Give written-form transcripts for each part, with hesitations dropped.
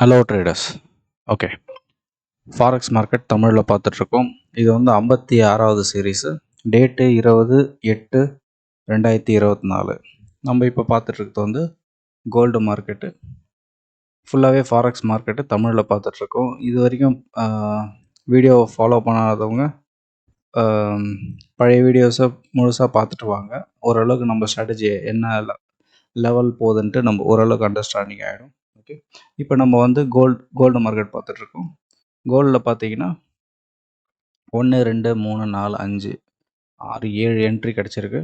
Hello traders. Okay, forex market தமிழில் பார்த்துட்ருக்கோம். இது வந்து 56வது சீரீஸு. டேட்டு 20/8/2024. நம்ம இப்போ பார்த்துட்ருக்கிறது வந்து கோல்டு மார்க்கெட்டு. ஃபுல்லாகவே ஃபாரெக்ஸ் மார்க்கெட்டு தமிழில் பார்த்துட்ருக்கோம். இது வரைக்கும் வீடியோ ஃபாலோ பண்ணாதவங்க பழைய வீடியோஸை முழுசாக பார்த்துட்டு வாங்க. ஓரளவுக்கு நம்ம ஸ்ட்ராட்டஜி என்ன லெவல் போகுதுன்ட்டு நம்ம ஓரளவுக்கு அண்டர்ஸ்டாண்டிங் ஆகிடும். ஓகே, இப்போ நம்ம வந்து கோல்டு மார்க்கெட் பார்த்துட்ருக்கோம். கோல்டில் பார்த்தீங்கன்னா 1 2 3 4 5 6 7 என்ட்ரி கிடச்சிருக்கு.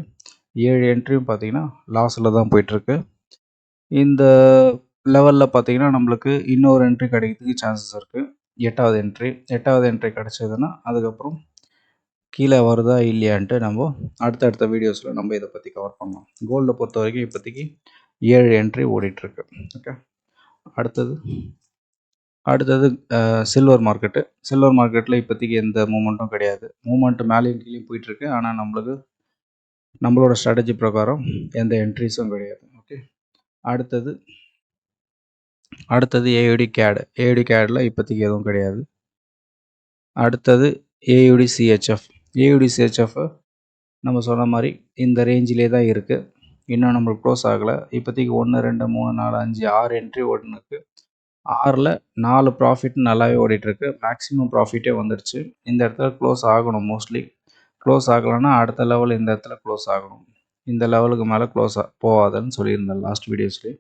7 என்ட்ரியும் பார்த்தீங்கன்னா லாஸில் தான் போயிட்டுருக்கு. இந்த லெவலில் பார்த்தீங்கன்னா நம்மளுக்கு இன்னொரு என்ட்ரி கிடைக்கிறதுக்கு சான்சஸ் இருக்குது. 8வது என்ட்ரி கிடச்சதுன்னா அதுக்கப்புறம் கீழே வருதா இல்லையான்ட்டு நம்ம அடுத்தடுத்த வீடியோஸில் நம்ம இதை பற்றி கவர் பண்ணலாம். கோல்டை பொறுத்த வரைக்கும் இப்போதைக்கு 7 என்ட்ரி ஓடிட்டுருக்கு. ஓகே, அடுத்தது சில்வர் மார்க்கெட்டு. சில்வர் மார்க்கெட்டில் இப்போதைக்கு எந்த மூமெண்ட்டும் கிடையாது. மூமெண்ட்டு மேலேயும் கீழேயும் போயிட்டுருக்கு. ஆனால் நம்மளோட ஸ்ட்ராட்டஜி பிரகாரம் எந்த என்ட்ரிஸும் கிடையாது. ஓகே, அடுத்தது ஏயுடி கேடில் இப்போதைக்கு எதுவும் கிடையாது. அடுத்தது ஏயுடி சிஹெச்எஃப் நம்ம சொன்ன மாதிரி இந்த ரேஞ்சிலே தான் இருக்குது. இன்னும் நம்மளுக்கு க்ளோஸ் ஆகலை. இப்போதைக்கு 1 2 3 4 5 6 என்ட்ரி ஓடினுருக்கு. 6ல் 4 ப்ராஃபிட் நல்லாவே ஓடிட்டுருக்கு. மேக்ஸிமம் ப்ராஃபிட்டே வந்துடுச்சு. இந்த இடத்துல க்ளோஸ் ஆகணும். மோஸ்ட்லி க்ளோஸ் ஆகலைன்னா அடுத்த லெவல் இந்த இடத்துல க்ளோஸ் ஆகணும். இந்த லெவலுக்கு மேலே க்ளோஸ் போகாதுன்னு சொல்லியிருந்தேன் லாஸ்ட் வீடியோஸ்லேயே.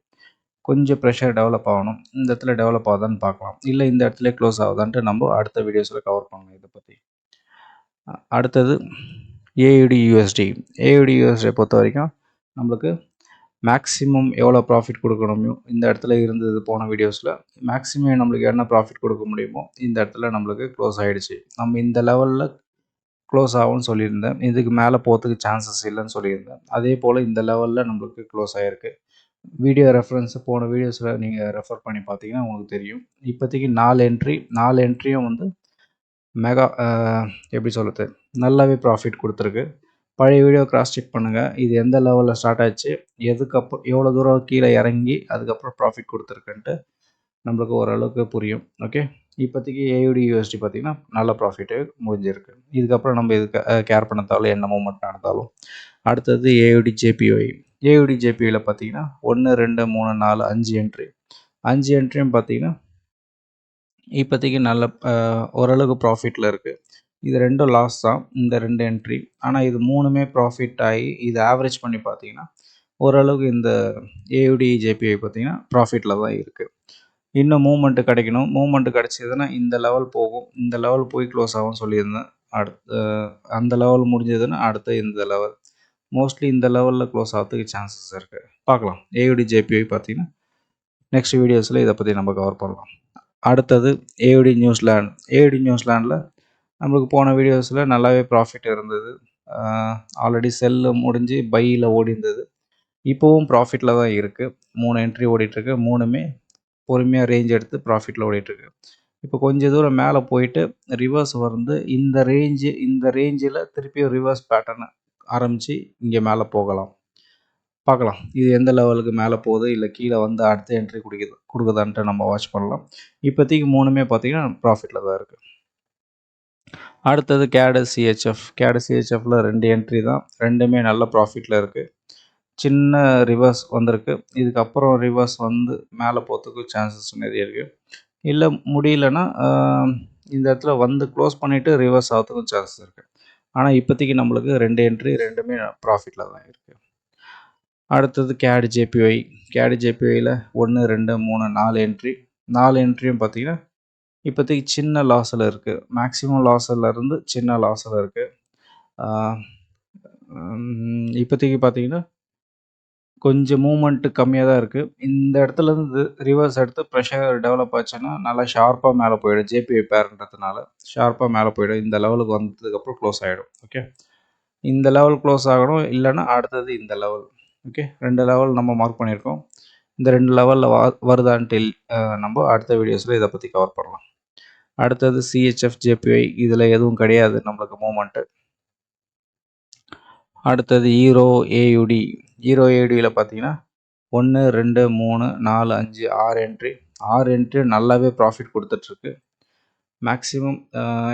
கொஞ்சம் ப்ரெஷர் டெவலப் ஆகணும். இந்த இடத்துல டெவலப் ஆகுதான்னு பார்க்கலாம். இல்லை இந்த இடத்துல க்ளோஸ் ஆகுதான்ட்டு நம்ம அடுத்த வீடியோஸில் கவர் பண்ணலாம் இதை பற்றி. அடுத்தது ஏயுடி யூஎஸ்டி பொறுத்த வரைக்கும் நம்மளுக்கு மேக்ஸிமம் எவ்வளோ ப்ராஃபிட் கொடுக்கணுமோ இந்த இடத்துல இருந்தது. போன வீடியோஸில் மேக்ஸிமம் நம்மளுக்கு என்ன ப்ராஃபிட் கொடுக்க முடியுமோ இந்த இடத்துல நம்மளுக்கு க்ளோஸ் ஆகிடுச்சு. நம்ம இந்த லெவலில் க்ளோஸ் ஆகும்னு சொல்லியிருந்தேன். இதுக்கு மேலே போகிறதுக்கு சான்சஸ் இல்லைன்னு சொல்லியிருந்தேன். அதே போல் இந்த லெவலில் நம்மளுக்கு க்ளோஸ் ஆகிருக்கு. வீடியோ ரெஃபரன்ஸு போன வீடியோஸில் நீங்கள் ரெஃபர் பண்ணி பார்த்தீங்கன்னா உங்களுக்கு தெரியும். இப்போதைக்கு 4 என்ட்ரியும் வந்து எப்படி சொல்கிறது, நல்லாவே ப்ராஃபிட் கொடுத்துருக்கு. பழைய வீடியோ கிராஸ் செக் பண்ணுங்கள். இது எந்த லெவலில் ஸ்டார்ட் ஆச்சு, எதுக்கப்புறம் எவ்வளோ தூரம் கீழே இறங்கி அதுக்கப்புறம் ப்ராஃபிட் கொடுத்துருக்குன்ட்டு நம்மளுக்கு ஓரளவுக்கு புரியும். ஓகே, இப்போதைக்கு ஏயுடி யூஎஸ்டி பார்த்திங்கன்னா நல்ல ப்ராஃபிட்டு முடிஞ்சிருக்கு. இதுக்கப்புறம் நம்ம இதுக்கு கேர் பண்ணத்தாலும் என்ன மூமெண்ட் நடந்தாலும். அடுத்தது ஏயுடி ஜேபிஒயில் பார்த்தீங்கன்னா 1 2 3 4 5 என்ட்ரியும் பார்த்தீங்கன்னா இப்போதைக்கு நல்ல ஓரளவுக்கு ப்ராஃபிட்டில் இருக்குது. இது ரெண்டும் லாஸ் தான், இந்த 2 என்ட்ரி. ஆனால் இது 3மே ப்ராஃபிட் ஆகி இது ஆவரேஜ் பண்ணி பார்த்தீங்கன்னா ஓரளவுக்கு இந்த ஏயுடி ஜேபிஐ பார்த்தீங்கன்னா ப்ராஃபிட்டில் தான் இருக்குது. இன்னும் மூமெண்ட்டு கிடைக்கணும். மூமெண்ட்டு கிடச்சிதுன்னா இந்த லெவல் போகும். இந்த லெவல் போய் க்ளோஸ் ஆகும்னு சொல்லியிருந்தேன். அந்த லெவல் முடிஞ்சதுன்னா அடுத்து இந்த லெவல். மோஸ்ட்லி இந்த லெவலில் க்ளோஸ் ஆகிறதுக்கு சான்சஸ் இருக்குது. பார்க்கலாம். ஏயுடி ஜேபிஐ பார்த்தீங்கன்னா நெக்ஸ்ட் வீடியோஸில் இதை பற்றி நம்ம கவர் பண்ணலாம். அடுத்தது ஏயுடி நியூசிலாண்டில் நம்மளுக்கு போன வீடியோஸில் நல்லாவே ப்ராஃபிட் இருந்தது. ஆல்ரெடி செல்லு முடிஞ்சு பையில் ஓடி இருந்தது. இப்போவும் ப்ராஃபிட்டில் தான் இருக்குது. 3 என்ட்ரி ஓடிட்டுருக்கு. 3மே பொறுமையாக ரேஞ்ச் எடுத்து ப்ராஃபிட்டில் ஓடிட்டுருக்கு. இப்போ கொஞ்சம் தூரம் மேலே போயிட்டு ரிவர்ஸ் வந்து இந்த ரேஞ்சில் திருப்பியும் ரிவர்ஸ் பேட்டர்னை ஆரம்பித்து இங்கே மேலே போகலாம். பார்க்கலாம் இது எந்த லெவலுக்கு மேலே போகுது, இல்லை கீழே வந்து அடுத்த என்ட்ரி கொடுக்குதான்ட்டு நம்ம வாட்ச் பண்ணலாம். இப்போதைக்கு 3மே பார்த்திங்கன்னா ப்ராஃபிட்டில் தான் இருக்குது. அடுத்தது கேடு சிஹெச்எஃப்பில் 2 என்ட்ரி தான். 2மே நல்ல ப்ராஃபிட்டில் இருக்குது. சின்ன ரிவர்ஸ் வந்திருக்கு. இதுக்கப்புறம் ரிவர்ஸ் வந்து மேலே போகிறதுக்கு சான்சஸ் நிறைய இருக்குது. இல்லை முடியலன்னா இந்த இடத்துல வந்து க்ளோஸ் பண்ணிவிட்டு ரிவர்ஸ் ஆகிறதுக்கும் சான்சஸ் இருக்குது. ஆனால் இப்போதைக்கு நம்மளுக்கு 2 என்ட்ரி 2மே ப்ராஃபிட்டில் தான் இருக்குது. அடுத்தது கேடு ஜேபிஒயில் 1 2 3 4 என்ட்ரியும் பார்த்திங்கன்னா இப்போதைக்கு சின்ன லாஸில் இருக்குது. மேக்ஸிமம் லாஸில் இருந்து சின்ன லாஸில் இருக்குது. இப்போதைக்கு பார்த்திங்கன்னா கொஞ்சம் மூமெண்ட்டு கம்மியாக தான் இருக்குது. இந்த இடத்துலேருந்து ரிவர்ஸ் எடுத்து ப்ரெஷர் டெவலப் ஆச்சுன்னா நல்லா ஷார்ப்பாக மேலே போயிடும். ஜேபிஐ பேர்ன்றதுனால ஷார்ப்பாக மேலே போயிடும். இந்த லெவலுக்கு வந்ததுக்கப்புறம் க்ளோஸ் ஆகிடும். ஓகே, இந்த லெவல் க்ளோஸ் ஆகணும். இல்லைன்னா அடுத்தது இந்த லெவல். ஓகே, 2 லெவல் நம்ம மார்க் பண்ணியிருக்கோம். இந்த 2 லெவலில் வருதான்ட்டு நம்ம அடுத்த வீடியோஸில் இதை பற்றி கவர் பண்ணலாம். அடுத்தது சிஹெச்எஃப் ஜேபிஐ, இதில் எதுவும் கிடையாது நம்மளுக்கு மூமெண்ட்டு. அடுத்தது ஹீரோ ஏயுடியில் பார்த்தீங்கன்னா 1 2 3 4 5 6 என்ட்ரி 6 என்ட்ரி நல்லாவே ப்ராஃபிட் கொடுத்துட்ருக்கு. மேக்ஸிமம்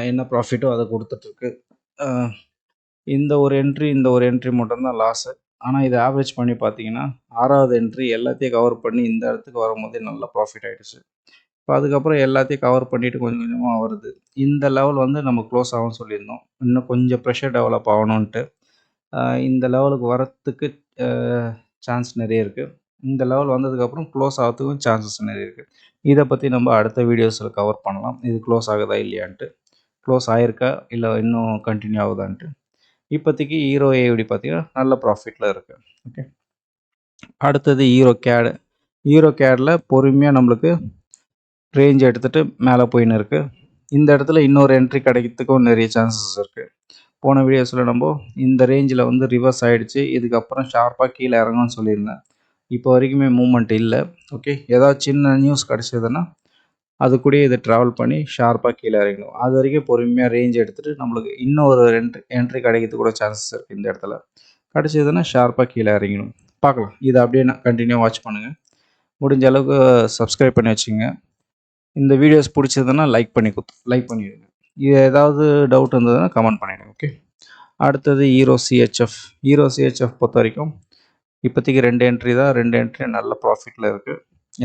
என்ன ப்ராஃபிட்டோ அதை கொடுத்துட்ருக்கு. இந்த ஒரு என்ட்ரி மட்டும்தான் லாஸு. ஆனால் இதை ஆவரேஜ் பண்ணி பார்த்தீங்கன்னா 6வது என்ட்ரி எல்லாத்தையும் கவர் பண்ணி இந்த இடத்துக்கு வரும்போதே நல்ல ப்ராஃபிட் ஆகிடுச்சு. இப்போ அதுக்கப்புறம் எல்லாத்தையும் கவர் பண்ணிவிட்டு கொஞ்சம் கொஞ்சமாக வருது. இந்த லெவல் வந்து நம்ம க்ளோஸ் ஆகும்னு சொல்லியிருந்தோம். இன்னும் கொஞ்சம் ப்ரெஷர் டெவலப் ஆகணுன்ட்டு. இந்த லெவலுக்கு வரத்துக்கு சான்ஸ் நிறைய இருக்குது. இந்த லெவல் வந்ததுக்கப்புறம் க்ளோஸ் ஆகிறதுக்கும் சான்சஸ் நிறைய இருக்குது. இதை பற்றி நம்ம அடுத்த வீடியோஸில் கவர் பண்ணலாம். இது க்ளோஸ் ஆகுதா இல்லையான்ட்டு, க்ளோஸ் ஆகிருக்கா இல்லை இன்னும் கண்டினியூ ஆகுதான்ட்டு. இப்போதைக்கு ஹீரோ ஏவிடி பார்த்தீங்கன்னா நல்ல ப்ராஃபிட்டில் இருக்குது. ஓகே, அடுத்தது ஹீரோ கேடு. ஹீரோ கேடில் பொறுமையாக நம்மளுக்கு ரேஞ்ச் எடுத்துகிட்டு மேலே போயின்னு இருக்குது. இந்த இடத்துல இன்னொரு என்ட்ரி கிடைக்கிறதுக்கும் நிறைய சான்சஸ் இருக்குது. போன வீடியோஸில் நம்ம இந்த ரேஞ்சில் வந்து ரிவர்ஸ் ஆகிடுச்சு, இதுக்கப்புறம் ஷார்ப்பாக கீழே இறங்கும்னு சொல்லியிருந்தேன். இப்போ வரைக்குமே மூமெண்ட் இல்லை. ஓகே, ஏதாவது சின்ன நியூஸ் கிடச்சிதுன்னா அது கூட இதை ட்ராவல் பண்ணி ஷார்ப்பாக கீழே இறங்கணும். அது வரைக்கும் பொறுமையாக ரேஞ்ச் எடுத்துகிட்டு நம்மளுக்கு இன்னும் ஒரு என்ட்ரி கிடைக்கிறதுக்கு கூட சான்சஸ் இருக்குது. இந்த இடத்துல கிடச்சிதுன்னா ஷார்ப்பாக கீழே இறங்கணும். பார்க்கலாம். இதை அப்படியே கண்டினியூ வாட்ச் பண்ணுங்கள். முடிஞ்ச அளவுக்கு சப்ஸ்கிரைப் பண்ணி வச்சுங்க. இந்த வீடியோஸ் பிடிச்சதுன்னா லைக் பண்ணிவிடுங்க. இது ஏதாவது டவுட் இருந்ததுன்னா கமெண்ட் பண்ணிவிடுங்க. ஓகே, அடுத்தது ஹீரோ சிஹெச்எஃப். ஹீரோ சிஹெச்எஃப் பொறுத்த வரைக்கும் இப்போதைக்கு 2 என்ட்ரி தான். 2 என்ட்ரி நல்ல ப்ராஃபிட்டில் இருக்குது.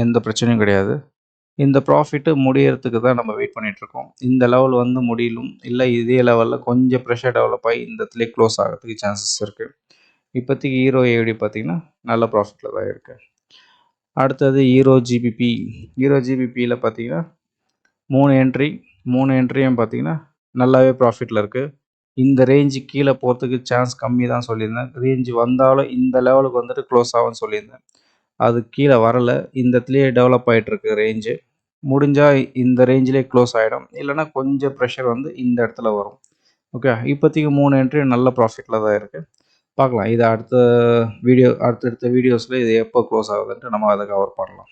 எந்த பிரச்சனையும் கிடையாது. இந்த ப்ராஃபிட்டு முடியறதுக்கு தான் நம்ம வெயிட் பண்ணிகிட்ருக்கோம். இந்த லெவல் வந்து முடியலும் இல்லை, இதே லெவலில் கொஞ்சம் ப்ரெஷர் டெவலப் ஆகி இந்த இடத்துல க்ளோஸ் ஆகிறதுக்கு சான்சஸ் இருக்குது. இப்போதைக்கு ஹீரோ ஏவிடி பார்த்திங்கன்னா நல்ல ப்ராஃபிட்டில் தான் இருக்குது. அடுத்தது ஹீரோ ஜிபிபி. ஹீரோ ஜிபிபியில் பார்த்தீங்கன்னா 3 என்ட்ரியும் பார்த்தீங்கன்னா நல்லாவே ப்ராஃபிட்டில் இருக்குது. இந்த ரேஞ்சு கீழே போகிறதுக்கு சான்ஸ் கம்மி தான் சொல்லியிருந்தேன். ரேஞ்சு வந்தாலும் இந்த லெவலுக்கு வந்துட்டு க்ளோஸ் ஆகும்னு சொல்லியிருந்தேன். அது கீழே வரலை. இந்த இடத்துலையே டெவலப் ஆகிட்டுருக்கு ரேஞ்சு. முடிஞ்சால் இந்த ரேஞ்சிலே க்ளோஸ் ஆகிடும். இல்லைனா கொஞ்சம் ப்ரெஷர் வந்து இந்த இடத்துல வரும். ஓகே, இப்போதைக்கு 3 என்ட்ரி நல்ல ப்ராஃபிட்டில் தான் இருக்குது. பார்க்கலாம். இது அடுத்தடுத்த வீடியோஸில் இது எப்போ க்ளோஸ் ஆகுதுன்ட்டு நம்ம அதை கவர் பண்ணலாம்.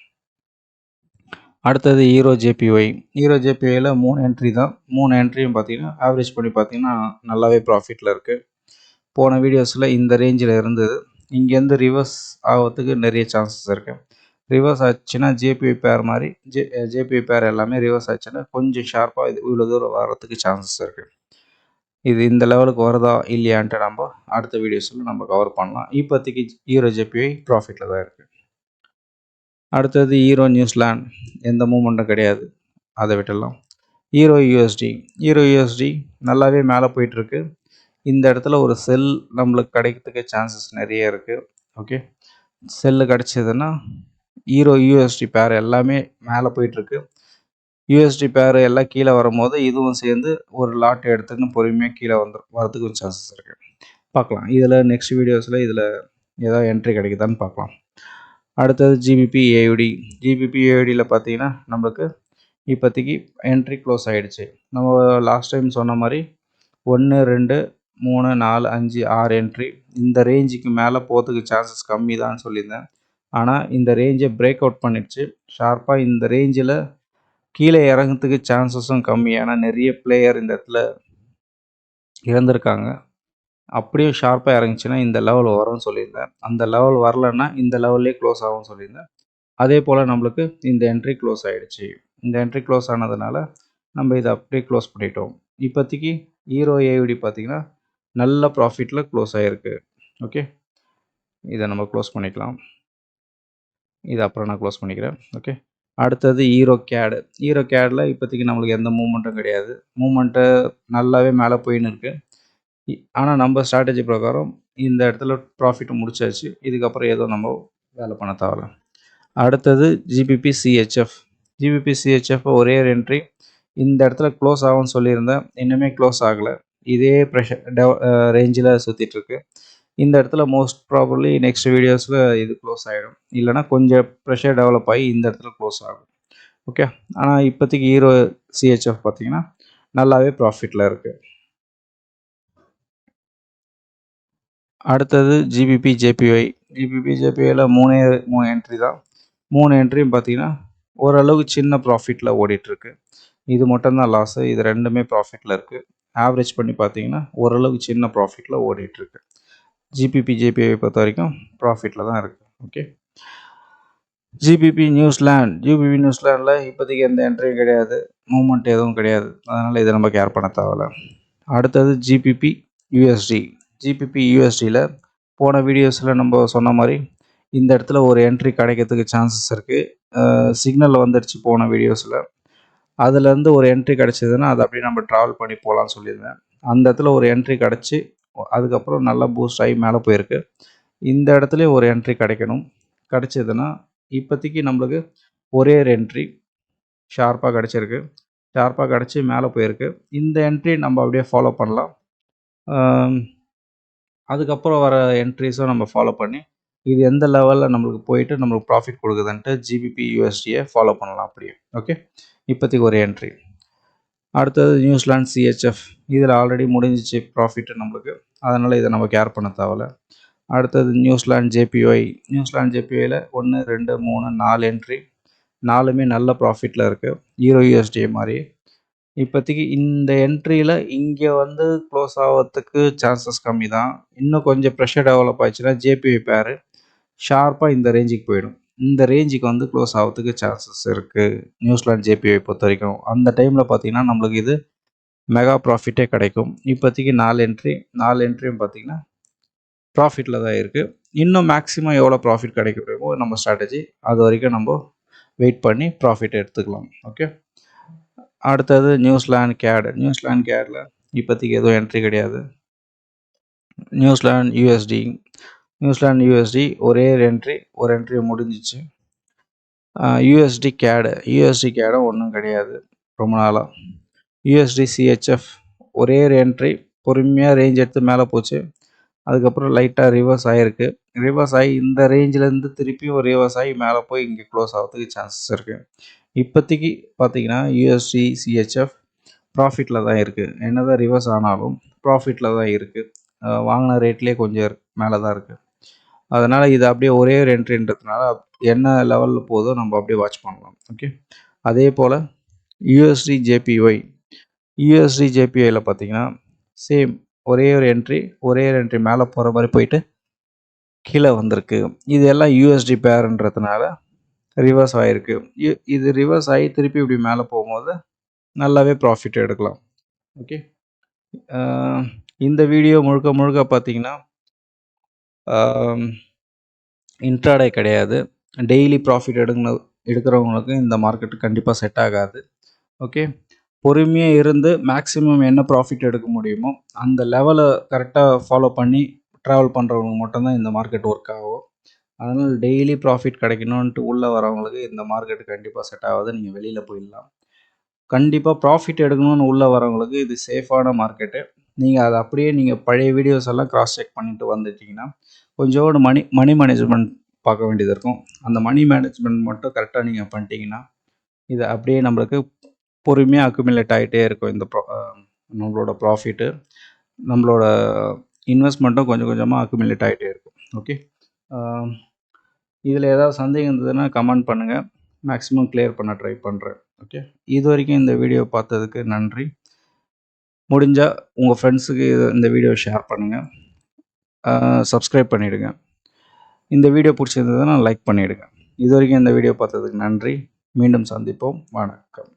அடுத்தது ஹீரோ ஜேபிஒய். ஹீரோ ஜேபிஒயில் 3 என்ட்ரி தான். 3 என்ட்ரியும் பார்த்தீங்கன்னா ஆவரேஜ் பண்ணி பார்த்தீங்கன்னா நல்லாவே ப்ராஃபிட்டில் இருக்குது. போன வீடியோஸில் இந்த ரேஞ்சில் இருந்தது. இங்கேருந்து ரிவர்ஸ் ஆகிறதுக்கு நிறைய சான்சஸ் இருக்குது. ரிவர்ஸ் ஆச்சுன்னா ஜேபிஒய் பேர் மாதிரி ஜேபிஒய் பேர் எல்லாமே ரிவர்ஸ் ஆச்சுன்னா கொஞ்சம் ஷார்ப்பாக இது இவ்வளோ தூரம் வர்றதுக்கு சான்சஸ் இருக்குது. இது இந்த லெவலுக்கு வருதா இல்லையான்ட்டு நம்ம அடுத்த வீடியோஸில் நம்ம கவர் பண்ணலாம். இப்போதைக்கு ஹீரோ ஜேபிஒய் ப்ராஃபிட்டில் தான் இருக்குது. அடுத்தது ஹீரோ நியூசிலாண்ட். எந்த மூமெண்ட்டும் கிடையாது, அதை விட்டுடலாம். Hero USD. ஹீரோ யூஎஸ்டி நல்லாவே மேலே போயிட்டுருக்கு. இந்த இடத்துல ஒரு செல் நம்மளுக்கு கிடைக்கிறதுக்கு சான்சஸ் நிறைய இருக்குது. ஓகே, செல்லு கிடச்சிதுன்னா ஹீரோ யூஎஸ்டி பேர் எல்லாமே மேலே போயிட்டுருக்கு. யூஎஸ்டி பேர் எல்லாம் கீழே வரும்போது இதுவும் சேர்ந்து ஒரு லாட் எடுத்துன்னு பொறுமையாக கீழே வரதுக்கு சான்சஸ் இருக்குது. பார்க்கலாம். இதில் நெக்ஸ்ட் வீடியோஸில் இதில் ஏதாவது என்ட்ரி கிடைக்குதான்னு பார்க்கலாம். அடுத்தது ஜிபிபி ஏயுடி. ஜிபிபி ஏயுடியில் பார்த்தீங்கன்னா நம்மளுக்கு இப்போதைக்கு என்ட்ரி க்ளோஸ் ஆகிடுச்சு. நம்ம லாஸ்ட் டைம் சொன்ன மாதிரி 1, 2, 3, 4, 5, 6 என்ட்ரி இந்த ரேஞ்சுக்கு மேலே போகிறதுக்கு சான்சஸ் கம்மி தான் சொல்லியிருந்தேன். ஆனால் இந்த ரேஞ்சை பிரேக் அவுட் பண்ணிடுச்சு. ஷார்ப்பாக இந்த ரேஞ்சில் கீழே இறங்கிறதுக்கு சான்சஸும் கம்மி. ஏன்னா நிறைய பிளேயர் இந்த இடத்துல இறந்துருக்காங்க. அப்படியே ஷார்ப்பாக இறங்குச்சுன்னா இந்த லெவல் வரும்னு சொல்லியிருந்தேன். அந்த லெவல் வரலன்னா இந்த லெவல்லே க்ளோஸ் ஆகும்னு சொல்லியிருந்தேன். அதே போல் நம்மளுக்கு இந்த என்ட்ரி க்ளோஸ் ஆகிடுச்சு. இந்த என்ட்ரி க்ளோஸ் ஆனதுனால நம்ம இதை அப்படியே க்ளோஸ் பண்ணிட்டோம். இப்போதைக்கு ஹீரோ ஏவிடி பார்த்திங்கன்னா நல்ல ப்ராஃபிட்டில் க்ளோஸ் ஆகிருக்கு. ஓகே, இதை நம்ம க்ளோஸ் பண்ணிக்கலாம். இதை அப்புறம் நான் க்ளோஸ் பண்ணிக்கிறேன். ஓகே, அடுத்தது ஹீரோ கேடு. ஹீரோ கேடில் இப்போதைக்கு நம்மளுக்கு எந்த மூமெண்ட்டும் கிடையாது. மூமெண்ட்டு நல்லாவே மேலே போயின்னு இருக்குது. ஆனால் நம்ம ஸ்ட்ராட்டஜி பிரகாரம் இந்த இடத்துல ப்ராஃபிட் முடிச்சாச்சு. இதுக்கப்புறம் ஏதோ நம்ம வேலை பண்ண தேவையில்ல. அடுத்தது ஜிபிபி சிஹெச்எஃப். ஜிபிபி சிஹெச்எஃப் ஒரே என்ட்ரி இந்த இடத்துல க்ளோஸ் ஆகும்னு சொல்லியிருந்தேன். இன்னுமே க்ளோஸ் ஆகலை. இதே ப்ரெஷர் ரேஞ்சில் சுற்றிட்டுருக்கு. இந்த இடத்துல மோஸ்ட் ப்ராபப்ளி நெக்ஸ்ட் வீடியோஸில் இது க்ளோஸ் ஆகிடும். இல்லைனா கொஞ்சம் ப்ரெஷர் டெவலப் ஆகி இந்த இடத்துல க்ளோஸ் ஆகும். ஓகே, ஆனால் இப்போதைக்கு ஹீரோ சிஹெச்எஃப் பார்த்திங்கன்னா நல்லாவே ப்ராஃபிட்டில் இருக்குது. அடுத்தது ஜிபிபி ஜேபிஒய். ஜிபிபி ஜேபிஒயில் 3 என்ட்ரி தான். 3 என்ட்ரியும் பார்த்தீங்கன்னா ஓரளவுக்கு சின்ன ப்ராஃபிட்டில் ஓடிட்டுருக்கு. இது மட்டும்தான் லாஸு. இது ரெண்டுமே ப்ராஃபிட்டில் இருக்குது. ஆவரேஜ் பண்ணி பார்த்தீங்கன்னா ஓரளவுக்கு சின்ன ப்ராஃபிட்டில் ஓடிட்டுருக்கு. ஜிபிபி ஜேபிஒய் பொறுத்த வரைக்கும் ப்ராஃபிட்டில் தான் இருக்குது. ஓகே, ஜிபிபி நியூசிலாண்டில் இப்போதைக்கு எந்த என்ட்ரியும் கிடையாது, மூவ்மெண்ட் எதுவும் கிடையாது. அதனால் இதை நம்ம கேர் பண்ண தேவையில்ல. அடுத்தது ஜிபிபி யூஎஸ்டியில் போன வீடியோஸில் நம்ம சொன்ன மாதிரி இந்த இடத்துல ஒரு என்ட்ரி கிடைக்கிறதுக்கு சான்சஸ் இருக்குது. சிக்னல் வந்துடுச்சு போன வீடியோஸில். அதுலேருந்து ஒரு என்ட்ரி கிடச்சிதுன்னா அது அப்படியே நம்ம ட்ராவல் பண்ணி போகலான்னு சொல்லியிருந்தேன். அந்த இடத்துல ஒரு என்ட்ரி கிடச்சி அதுக்கப்புறம் நல்லா பூஸ்ட் ஆகி மேலே போயிருக்கு. இந்த இடத்துலையும் ஒரு என்ட்ரி கிடைக்கணும். கிடச்சிதுன்னா இப்போதைக்கு நம்மளுக்கு ஒரே ஒரு என்ட்ரி ஷார்ப்பாக கிடச்சிருக்கு. ஷார்ப்பாக கிடச்சி மேலே போயிருக்கு. இந்த என்ட்ரி நம்ம அப்படியே ஃபாலோ பண்ணலாம். அதுக்கப்புறம் வர என்ட்ரிஸும் நம்ம ஃபாலோ பண்ணி இது எந்த லெவலில் நம்மளுக்கு போயிட்டு நம்மளுக்கு ப்ராஃபிட் கொடுக்குதுன்ட்டு ஜிபிபி யூஎஸ்டியை ஃபாலோ பண்ணலாம் அப்படியே. ஓகே, இப்போதைக்கு ஒரு என்ட்ரி. அடுத்தது நியூசிலாந்து சிஹெச்எஃப். இதில் ஆல்ரெடி முடிஞ்சிச்சு ப்ராஃபிட்டு நம்மளுக்கு, அதனால் இதை நம்ம கேர் பண்ண தேவையில்ல. அடுத்தது நியூசிலாந்து ஜேபிஒயில் 1 2 3 4 என்ட்ரி, 4மே நல்ல ப்ராஃபிட்டில் இருக்குது, ஈரோ யூஎஸ்டிஏ மாதிரி. இப்போதைக்கு இந்த என்ட்ரியில் இங்கே வந்து க்ளோஸ் ஆகிறதுக்கு சான்சஸ் கம்மி தான். இன்னும் கொஞ்சம் ப்ரெஷர் டெவலப் ஆச்சுன்னா ஜேபிஒய் பேர் ஷார்ப்பாக இந்த ரேஞ்சுக்கு போயிடும். இந்த ரேஞ்சுக்கு வந்து க்ளோஸ் ஆகிறதுக்கு சான்சஸ் இருக்குது நியூசிலாந்து ஜேபிஒய் பொறுத்த வரைக்கும். அந்த டைமில் பார்த்திங்கன்னா நம்மளுக்கு இது மெகா ப்ராஃபிட்டே கிடைக்கும். இப்போதைக்கு 4 என்ட்ரியும் பார்த்திங்கன்னா ப்ராஃபிட்டில் தான் இருக்குது. இன்னும் மேக்ஸிமம் எவ்வளோ ப்ராஃபிட் கிடைக்க முடியுமோ நம்ம ஸ்ட்ராட்டஜி, அது வரைக்கும் நம்ம வெயிட் பண்ணி ப்ராஃபிட் எடுத்துக்கலாம். ஓகே, அடுத்தது நியூசிலாந்து கேடில் இப்போதைக்கு எதுவும் என்ட்ரி கிடையாது. நியூசிலாந்து யூஎஸ்டி ஒரே ஒரு என்ட்ரி முடிஞ்சிச்சு. யூஎஸ்டி கேடும் ஒன்றும் கிடையாது ரொம்ப நாளாக. யூஎஸ்டி சிஹெச்எஃப் ஒரே ஒரு என்ட்ரி, பொறுமையாக ரேஞ்ச் எடுத்து மேலே போச்சு. அதுக்கப்புறம் லைட்டாக ரிவர்ஸ் ஆகிருக்கு. ரிவர்ஸ் ஆகி இந்த ரேஞ்சிலேருந்து திருப்பியும் ரிவர்ஸ் ஆகி மேலே போய் இங்கே க்ளோஸ் ஆகிறதுக்கு சான்சஸ் இருக்குது. இப்போதைக்கு பார்த்தீங்கன்னா யூஎஸ்டி சிஹெச்எஃப் ப்ராஃபிட்டில் தான் இருக்குது. என்ன தான் ரிவர்ஸ் ஆனாலும் ப்ராஃபிட்டில் தான் இருக்குது. வாங்கின ரேட்லேயே கொஞ்சம் மேலே தான் இருக்குது. அதனால் இது அப்படியே ஒரே ஒரு என்ட்ரின்றதுனால என்ன லெவலில் போதோ நம்ம அப்படியே வாட்ச் பண்ணலாம். ஓகே, அதே போல் யூஎஸ்டி ஜேபிஒயில் பார்த்தீங்கன்னா சேம் ஒரே ஒரு என்ட்ரி மேலே போகிற மாதிரி போயிட்டு கீழே வந்திருக்கு. இது எல்லாம் யூஎஸ்டி பேர்ன்றதுனால ரிவர்ஸ் ஆகிருக்கு. இது ரிவர்ஸ் ஆகி திருப்பி இப்படி மேலே போகும்போது நல்லாவே ப்ராஃபிட் எடுக்கலாம். ஓகே, இந்த வீடியோ முழுக்க பார்த்தீங்கன்னா இன்ட்ராடே கிடையாது. டெய்லி ப்ராஃபிட் எடுக்கிறவங்களுக்கு இந்த மார்க்கெட்டு கண்டிப்பாக செட் ஆகாது. ஓகே, பொறுமையாக இருந்து மேக்ஸிமம் என்ன ப்ராஃபிட் எடுக்க முடியுமோ அந்த லெவலை கரெக்டாக ஃபாலோ பண்ணி ட்ராவல் பண்ணுறவங்க மட்டும்தான் இந்த மார்க்கெட் ஒர்க் ஆகும். அதனால் டெய்லி ப்ராஃபிட் கிடைக்கணுன்ட்டு உள்ளே வரவங்களுக்கு இந்த மார்க்கெட்டு கண்டிப்பாக செட் ஆகாது. நீங்கள் வெளியில் போயிடலாம். கண்டிப்பாக ப்ராஃபிட் எடுக்கணும்னு உள்ளே வரவங்களுக்கு இது சேஃபான மார்க்கெட்டு. நீங்கள் அதை அப்படியே பழைய வீடியோஸ் எல்லாம் கிராஸ் செக் பண்ணிட்டு வந்துட்டிங்கன்னா கொஞ்சோண்டு மணி மேனேஜ்மெண்ட் பார்க்க வேண்டியது இருக்கும். அந்த மணி மேனேஜ்மெண்ட் மட்டும் கரெக்டாக நீங்கள் பண்ணிட்டீங்கன்னா இது அப்படியே நம்மளுக்கு பொறுமையாக அக்குமுலேட் ஆகிட்டே இருக்கும். நம்மளோட ப்ராஃபிட்டு, நம்மளோட இன்வெஸ்ட்மெண்ட்டும் கொஞ்சம் கொஞ்சமாக அக்குமுலேட் ஆகிட்டே இருக்கும். ஓகே, இதில் ஏதாவது சந்தேகம் இருந்ததுன்னா கமெண்ட் பண்ணுங்கள், மேக்ஸிமம் கிளியர் பண்ண ட்ரை பண்ணுறேன். ஓகே, இது வரைக்கும் இந்த வீடியோ பார்த்ததுக்கு நன்றி. முடிஞ்சால் உங்கள் ஃப்ரெண்ட்ஸுக்கு இந்த வீடியோ ஷேர் பண்ணுங்கள், சப்ஸ்கிரைப் பண்ணிவிடுங்க. இந்த வீடியோ பிடிச்சிருந்ததுன்னா லைக் பண்ணிவிடுங்க. இது வரைக்கும் இந்த வீடியோ பார்த்ததுக்கு நன்றி. மீண்டும் சந்திப்போம். வணக்கம்.